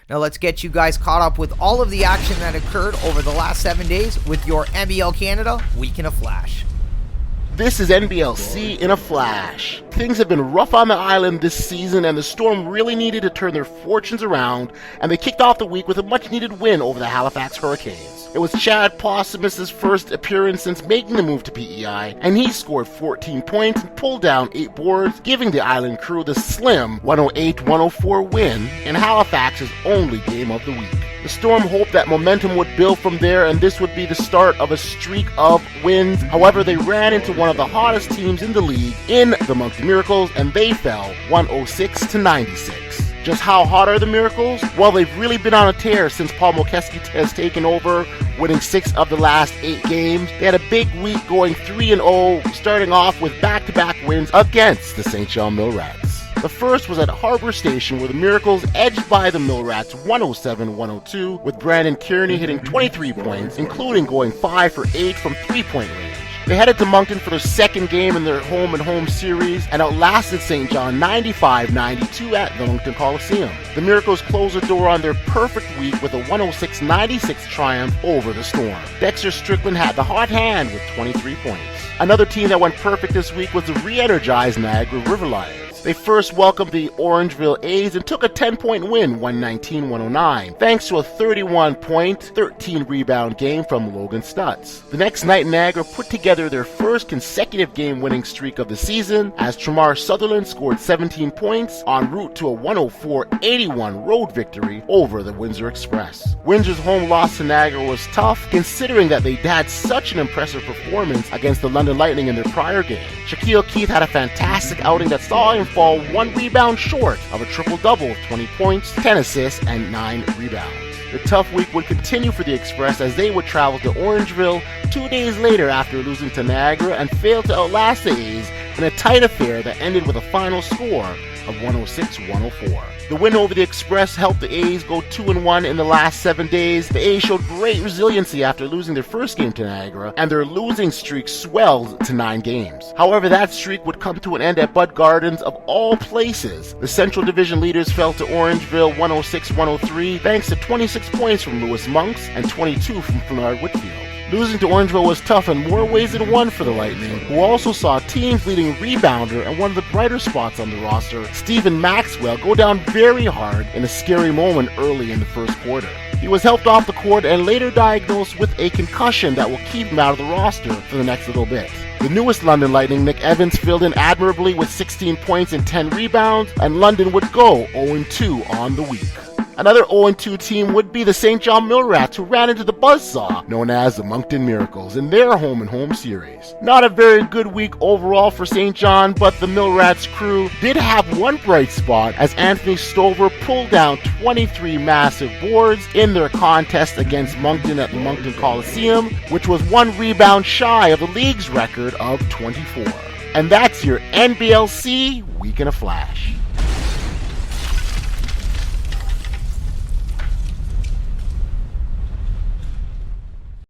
Now let's get you guys caught up with all of the action that occurred over the last 7 days with your NBL Canada Week in a Flash. This is NBLC in a flash. Things have been rough on the island this season, and the Storm really needed to turn their fortunes around, and they kicked off the week with a much-needed win over the Halifax Hurricanes. It was Chad Postumus' first appearance since making the move to PEI, and he scored 14 points and pulled down 8 boards, giving the island crew the slim 108-104 win in Halifax's only game of the week. The Storm hoped that momentum would build from there, and this would be the start of a streak of wins. However, they ran into one of the hottest teams in the league in the Moncton Miracles, and they fell 106-96. Just how hot are the Miracles? Well, they've really been on a tear since Paul Mokeski has taken over, winning 6 of the last 8 games. They had a big week going 3-0, starting off with back-to-back wins against the St. John Mill Rats. The first was at Harbor Station, where the Miracles edged by the Mill Rats 107-102, with Brandon Kearney hitting 23 points, including going 5 for 8 from 3-point range. They headed to Moncton for their second game in their home-and-home series and outlasted St. John 95-92 at the Moncton Coliseum. The Miracles closed the door on their perfect week with a 106-96 triumph over the Storm. Dexter Strickland had the hot hand with 23 points. Another team that went perfect this week was the re-energized Niagara River Lions. They first welcomed the Orangeville A's and took a 10-point win, 119-109, thanks to a 31-point, 13-rebound game from Logan Stutz. The next night, Niagara put together their first consecutive game-winning streak of the season, as Tremar Sutherland scored 17 points en route to a 104-81 road victory over the Windsor Express. Windsor's home loss to Niagara was tough, considering that they had such an impressive performance against the London Lightning in their prior game. Shaquille Keith had a fantastic outing that saw him fall 1 rebound short of a triple-double of 20 points, 10 assists, and 9 rebounds. The tough week would continue for the Express as they would travel to Orangeville 2 days later after losing to Niagara and failed to outlast the A's in a tight affair that ended with a final score of 106-104. The win over the Express helped the A's go 2-1 in the last 7 days. The A's showed great resiliency after losing their first game to Niagara, and their losing streak swelled to 9 games. However, that streak would come to an end at Bud Gardens of all places. The Central Division leaders fell to Orangeville 106-103 thanks to 26 points from Lewis Monks and 22 from Bernard Whitfield. Losing to Orangeville was tough in more ways than one for the Lightning, who also saw team's leading rebounder and one of the brighter spots on the roster, Stephen Maxwell, go down very hard in a scary moment early in the first quarter. He was helped off the court and later diagnosed with a concussion that will keep him out of the roster for the next little bit. The newest London Lightning, Nick Evans, filled in admirably with 16 points and 10 rebounds, and London would go 0-2 on the week. Another 0-2 team would be the St. John Mill Rats, who ran into the buzzsaw known as the Moncton Miracles in their home-and-home series. Not a very good week overall for St. John, but the Mill Rats crew did have one bright spot as Anthony Stover pulled down 23 massive boards in their contest against Moncton at the Moncton Coliseum, which was 1 rebound shy of the league's record of 24. And that's your NBLC Week in a Flash.